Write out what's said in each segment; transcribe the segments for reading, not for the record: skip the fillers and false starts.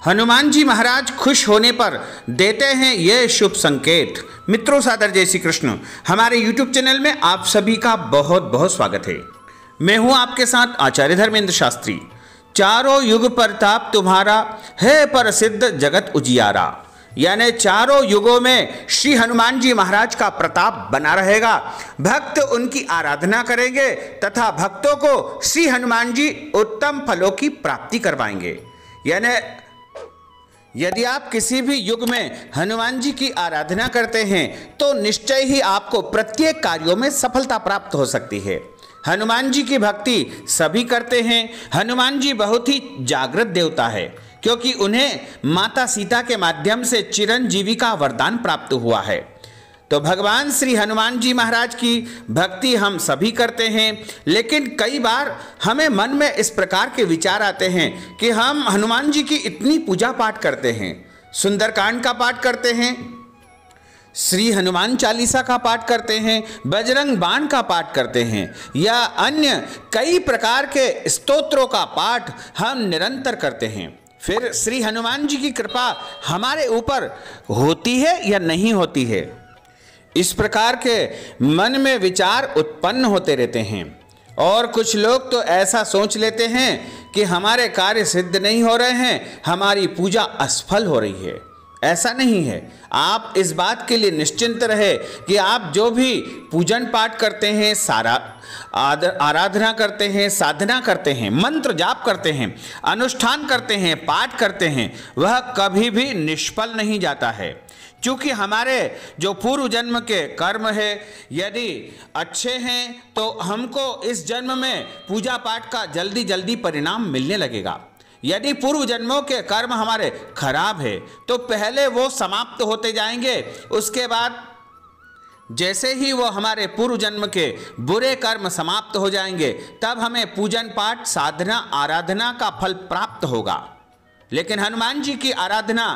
हनुमान जी महाराज खुश होने पर देते हैं ये शुभ संकेत। मित्रों, सादर जय श्री कृष्ण। हमारे YouTube चैनल में आप सभी का बहुत बहुत स्वागत है। मैं हूं आपके साथ आचार्य धर्मेंद्र शास्त्री। चारों युग प्रताप तुम्हारा है प्रसिद्ध जगत उजियारा, यानी चारों युगों में श्री हनुमान जी महाराज का प्रताप बना रहेगा। भक्त उनकी आराधना करेंगे तथा भक्तों को श्री हनुमान जी उत्तम फलों की प्राप्ति करवाएंगे। यानी यदि आप किसी भी युग में हनुमान जी की आराधना करते हैं तो निश्चय ही आपको प्रत्येक कार्यों में सफलता प्राप्त हो सकती है। हनुमान जी की भक्ति सभी करते हैं। हनुमान जी बहुत ही जागृत देवता है, क्योंकि उन्हें माता सीता के माध्यम से चिरंजीवी का वरदान प्राप्त हुआ है। तो भगवान श्री हनुमान जी महाराज की भक्ति हम सभी करते हैं, लेकिन कई बार हमें मन में इस प्रकार के विचार आते हैं कि हम हनुमान जी की इतनी पूजा पाठ करते हैं, सुंदरकांड का पाठ करते हैं, श्री हनुमान चालीसा का पाठ करते हैं, बजरंग बाण का पाठ करते हैं, या अन्य कई प्रकार के स्तोत्रों का पाठ हम निरंतर करते हैं। फिर श्री हनुमान जी की कृपा हमारे ऊपर होती है या नहीं होती है, इस प्रकार के मन में विचार उत्पन्न होते रहते हैं। और कुछ लोग तो ऐसा सोच लेते हैं कि हमारे कार्य सिद्ध नहीं हो रहे हैं, हमारी पूजा असफल हो रही है। ऐसा नहीं है। आप इस बात के लिए निश्चिंत रहे कि आप जो भी पूजन पाठ करते हैं, सारा आराधना करते हैं, साधना करते हैं, मंत्र जाप करते हैं, अनुष्ठान करते हैं, पाठ करते हैं, वह कभी भी निष्फल नहीं जाता है। क्योंकि हमारे जो पूर्व जन्म के कर्म है, यदि अच्छे हैं तो हमको इस जन्म में पूजा पाठ का जल्दी जल्दी परिणाम मिलने लगेगा। यदि पूर्व जन्मों के कर्म हमारे खराब है तो पहले वो समाप्त होते जाएंगे, उसके बाद जैसे ही वो हमारे पूर्व जन्म के बुरे कर्म समाप्त हो जाएंगे तब हमें पूजन पाठ साधना आराधना का फल प्राप्त होगा। लेकिन हनुमान जी की आराधना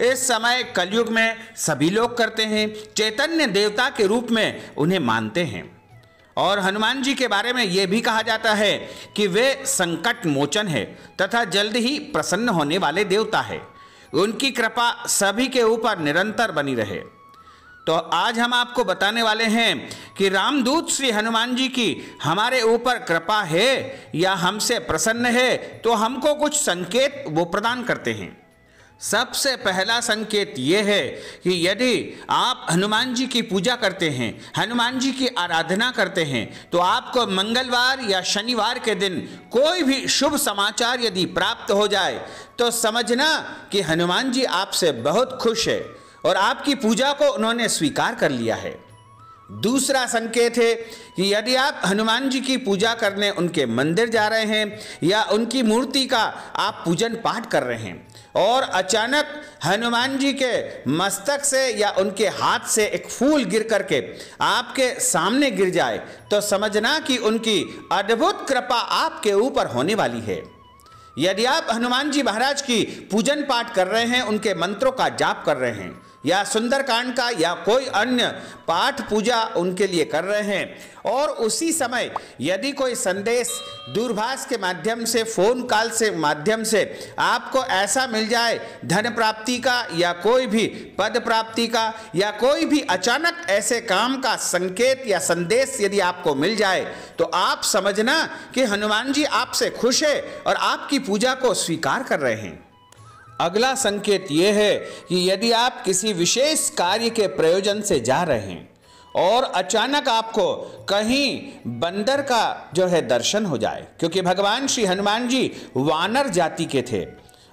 इस समय कलयुग में सभी लोग करते हैं, चैतन्य देवता के रूप में उन्हें मानते हैं। और हनुमान जी के बारे में यह भी कहा जाता है कि वे संकट मोचन है तथा जल्द ही प्रसन्न होने वाले देवता है। उनकी कृपा सभी के ऊपर निरंतर बनी रहे। तो आज हम आपको बताने वाले हैं कि रामदूत श्री हनुमान जी की हमारे ऊपर कृपा है या हमसे प्रसन्न है, तो हमको कुछ संकेत वो प्रदान करते हैं। सबसे पहला संकेत ये है कि यदि आप हनुमान जी की पूजा करते हैं, हनुमान जी की आराधना करते हैं, तो आपको मंगलवार या शनिवार के दिन कोई भी शुभ समाचार यदि प्राप्त हो जाए तो समझना कि हनुमान जी आपसे बहुत खुश है और आपकी पूजा को उन्होंने स्वीकार कर लिया है। दूसरा संकेत है कि यदि आप हनुमान जी की पूजा करने उनके मंदिर जा रहे हैं या उनकी मूर्ति का आप पूजन पाठ कर रहे हैं और अचानक हनुमान जी के मस्तक से या उनके हाथ से एक फूल गिर करके आपके सामने गिर जाए, तो समझना कि उनकी अद्भुत कृपा आपके ऊपर होने वाली है। यदि आप हनुमान जी महाराज की पूजन पाठ कर रहे हैं, उनके मंत्रों का जाप कर रहे हैं या सुंदरकांड का या कोई अन्य पाठ पूजा उनके लिए कर रहे हैं और उसी समय यदि कोई संदेश दूरभाष के माध्यम से, फोन कॉल से माध्यम से आपको ऐसा मिल जाए धन प्राप्ति का या कोई भी पद प्राप्ति का या कोई भी अचानक ऐसे काम का संकेत या संदेश यदि आपको मिल जाए, तो आप समझना कि हनुमान जी आपसे खुश है और आपकी पूजा को स्वीकार कर रहे हैं। अगला संकेत यह है कि यदि आप किसी विशेष कार्य के प्रयोजन से जा रहे हैं और अचानक आपको कहीं बंदर का जो है दर्शन हो जाए, क्योंकि भगवान श्री हनुमान जी वानर जाति के थे,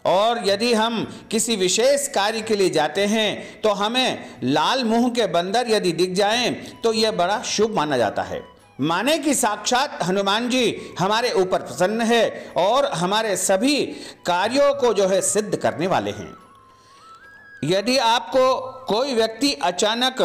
और यदि हम किसी विशेष कार्य के लिए जाते हैं तो हमें लाल मुंह के बंदर यदि दिख जाएं तो यह बड़ा शुभ माना जाता है। माने कि साक्षात हनुमान जी हमारे ऊपर प्रसन्न है और हमारे सभी कार्यों को जो है सिद्ध करने वाले हैं। यदि आपको कोई व्यक्ति अचानक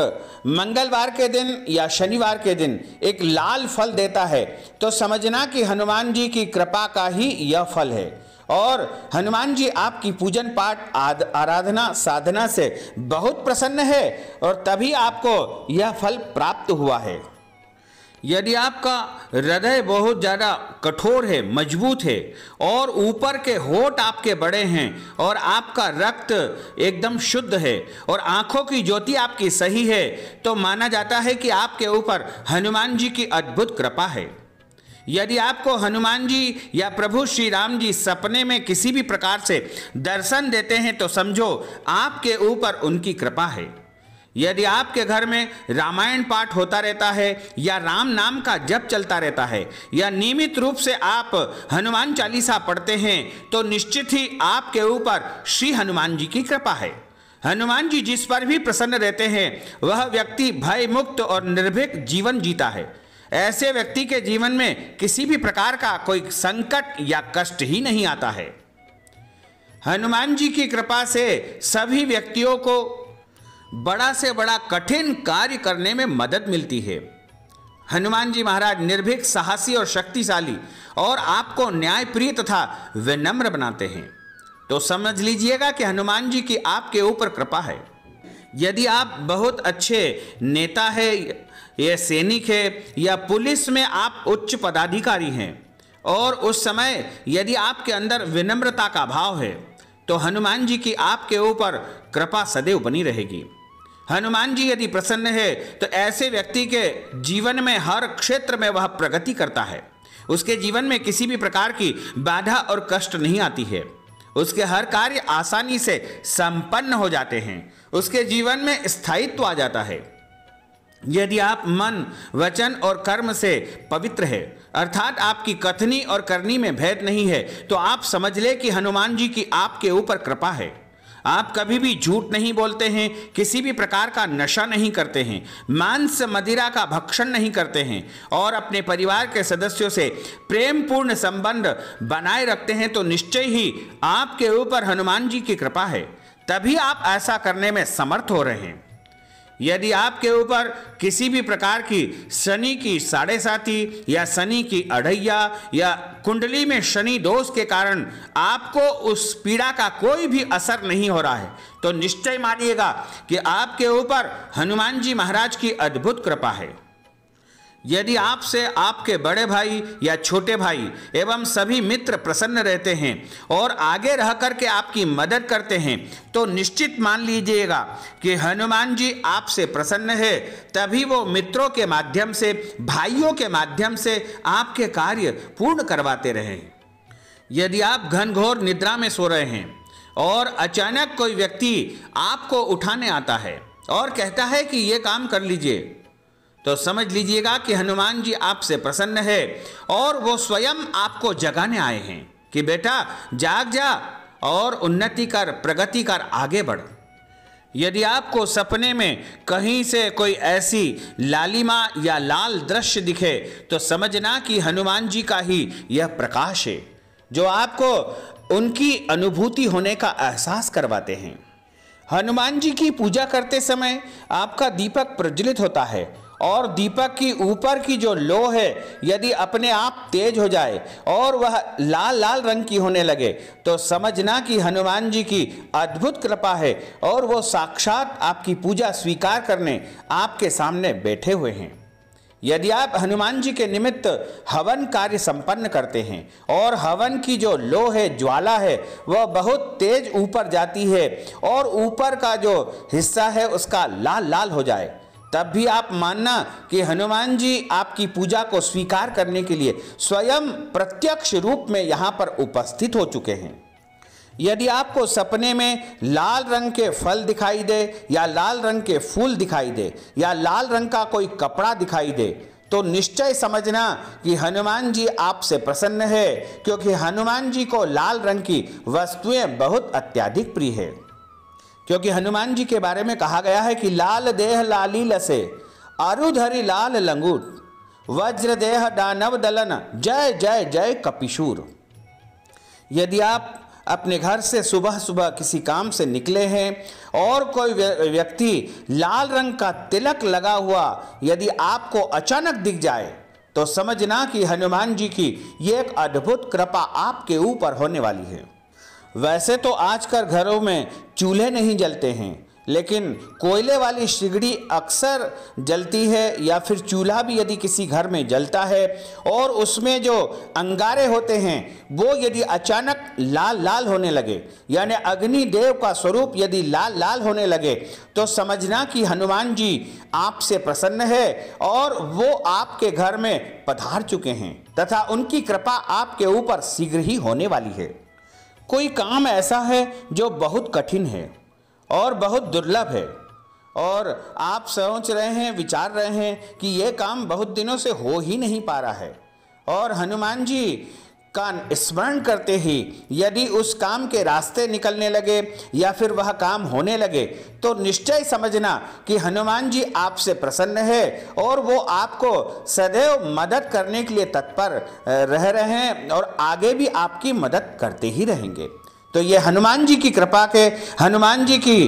मंगलवार के दिन या शनिवार के दिन एक लाल फल देता है तो समझना कि हनुमान जी की कृपा का ही यह फल है और हनुमान जी आपकी पूजन पाठ आराधना साधना से बहुत प्रसन्न है और तभी आपको यह फल प्राप्त हुआ है। यदि आपका हृदय बहुत ज़्यादा कठोर है, मजबूत है और ऊपर के होंठ आपके बड़े हैं और आपका रक्त एकदम शुद्ध है और आंखों की ज्योति आपकी सही है, तो माना जाता है कि आपके ऊपर हनुमान जी की अद्भुत कृपा है। यदि आपको हनुमान जी या प्रभु श्री राम जी सपने में किसी भी प्रकार से दर्शन देते हैं तो समझो आपके ऊपर उनकी कृपा है। यदि आपके घर में रामायण पाठ होता रहता है या राम नाम का जप चलता रहता है या नियमित रूप से आप हनुमान चालीसा पढ़ते हैं तो निश्चित ही आपके ऊपर श्री हनुमान जी की कृपा है। हनुमान जी जिस पर भी प्रसन्न रहते हैं वह व्यक्ति भय मुक्त और निर्भीक जीवन जीता है। ऐसे व्यक्ति के जीवन में किसी भी प्रकार का कोई संकट या कष्ट ही नहीं आता है। हनुमान जी की कृपा से सभी व्यक्तियों को बड़ा से बड़ा कठिन कार्य करने में मदद मिलती है। हनुमान जी महाराज निर्भीक, साहसी और शक्तिशाली और आपको न्यायप्रिय तथा विनम्र बनाते हैं। तो समझ लीजिएगा कि हनुमान जी की आपके ऊपर कृपा है। यदि आप बहुत अच्छे नेता है या सैनिक है या पुलिस में आप उच्च पदाधिकारी हैं और उस समय यदि आपके अंदर विनम्रता का भाव है तो हनुमान जी की आपके ऊपर कृपा सदैव बनी रहेगी। हनुमान जी यदि प्रसन्न है तो ऐसे व्यक्ति के जीवन में हर क्षेत्र में वह प्रगति करता है। उसके जीवन में किसी भी प्रकार की बाधा और कष्ट नहीं आती है। उसके हर कार्य आसानी से संपन्न हो जाते हैं। उसके जीवन में स्थायित्व आ जाता है। यदि आप मन, वचन और कर्म से पवित्र है, अर्थात आपकी कथनी और करनी में भेद नहीं है, तो आप समझ ले कि हनुमान जी की आपके ऊपर कृपा है। आप कभी भी झूठ नहीं बोलते हैं, किसी भी प्रकार का नशा नहीं करते हैं, मांस मदिरा का भक्षण नहीं करते हैं और अपने परिवार के सदस्यों से प्रेम पूर्ण संबंध बनाए रखते हैं, तो निश्चय ही आपके ऊपर हनुमान जी की कृपा है। तभी आप ऐसा करने में समर्थ हो रहे हैं। यदि आपके ऊपर किसी भी प्रकार की शनि की 7.5 या शनि की अढ़ैया या कुंडली में शनि दोष के कारण आपको उस पीड़ा का कोई भी असर नहीं हो रहा है, तो निश्चय मानिएगा कि आपके ऊपर हनुमान जी महाराज की अद्भुत कृपा है। यदि आपसे आपके बड़े भाई या छोटे भाई एवं सभी मित्र प्रसन्न रहते हैं और आगे रह करके आपकी मदद करते हैं, तो निश्चित मान लीजिएगा कि हनुमान जी आपसे प्रसन्न है। तभी वो मित्रों के माध्यम से, भाइयों के माध्यम से आपके कार्य पूर्ण करवाते रहे। यदि आप घनघोर निद्रा में सो रहे हैं और अचानक कोई व्यक्ति आपको उठाने आता है और कहता है कि ये काम कर लीजिए, तो समझ लीजिएगा कि हनुमान जी आपसे प्रसन्न है और वो स्वयं आपको जगाने आए हैं कि बेटा जाग जा और उन्नति कर, प्रगति कर, आगे बढ़। यदि आपको सपने में कहीं से कोई ऐसी लालिमा या लाल दृश्य दिखे तो समझना कि हनुमान जी का ही यह प्रकाश है जो आपको उनकी अनुभूति होने का एहसास करवाते हैं। हनुमान जी की पूजा करते समय आपका दीपक प्रज्वलित होता है और दीपक की ऊपर की जो लो है यदि अपने आप तेज हो जाए और वह लाल लाल रंग की होने लगे तो समझना कि हनुमान जी की अद्भुत कृपा है और वो साक्षात आपकी पूजा स्वीकार करने आपके सामने बैठे हुए हैं। यदि आप हनुमान जी के निमित्त हवन कार्य संपन्न करते हैं और हवन की जो लो है, ज्वाला है, वह बहुत तेज ऊपर जाती है और ऊपर का जो हिस्सा है उसका लाल लाल हो जाए, तब भी आप मानना कि हनुमान जी आपकी पूजा को स्वीकार करने के लिए स्वयं प्रत्यक्ष रूप में यहाँ पर उपस्थित हो चुके हैं। यदि आपको सपने में लाल रंग के फल दिखाई दे या लाल रंग के फूल दिखाई दे या लाल रंग का कोई कपड़ा दिखाई दे तो निश्चय समझना कि हनुमान जी आपसे प्रसन्न है, क्योंकि हनुमान जी को लाल रंग की वस्तुएं बहुत अत्यधिक प्रिय है। क्योंकि हनुमान जी के बारे में कहा गया है कि लाल देह लाली लसे, अरुधरि लाल लंगूट, वज्र देह दानव दलन, जय जय जय कपिशूर। यदि आप अपने घर से सुबह सुबह किसी काम से निकले हैं और कोई व्यक्ति लाल रंग का तिलक लगा हुआ यदि आपको अचानक दिख जाए तो समझना कि हनुमान जी की ये एक अद्भुत कृपा आपके ऊपर होने वाली है। वैसे तो आजकल घरों में चूल्हे नहीं जलते हैं, लेकिन कोयले वाली सिगड़ी अक्सर जलती है, या फिर चूल्हा भी यदि किसी घर में जलता है और उसमें जो अंगारे होते हैं वो यदि अचानक लाल लाल होने लगे, यानी अग्नि देव का स्वरूप यदि लाल लाल होने लगे, तो समझना कि हनुमान जी आपसे प्रसन्न है और वो आपके घर में पधार चुके हैं तथा उनकी कृपा आपके ऊपर शीघ्र ही होने वाली है। कोई काम ऐसा है जो बहुत कठिन है और बहुत दुर्लभ है, और आप सोच रहे हैं, विचार रहे हैं कि यह काम बहुत दिनों से हो ही नहीं पा रहा है, और हनुमान जी का स्मरण करते ही यदि उस काम के रास्ते निकलने लगे या फिर वह काम होने लगे, तो निश्चय समझना कि हनुमान जी आपसे प्रसन्न है और वो आपको सदैव मदद करने के लिए तत्पर रह रहे हैं और आगे भी आपकी मदद करते ही रहेंगे। तो ये हनुमान जी की कृपा के, हनुमान जी की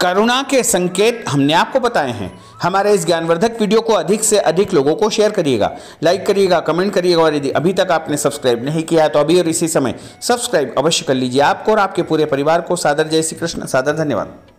करुणा के संकेत हमने आपको बताए हैं। हमारे इस ज्ञानवर्धक वीडियो को अधिक से अधिक लोगों को शेयर करिएगा, लाइक करिएगा, कमेंट करिएगा, और यदि अभी तक आपने सब्सक्राइब नहीं किया है तो अभी और इसी समय सब्सक्राइब अवश्य कर लीजिए। आपको और आपके पूरे परिवार को सादर जय श्री कृष्ण, सादर धन्यवाद।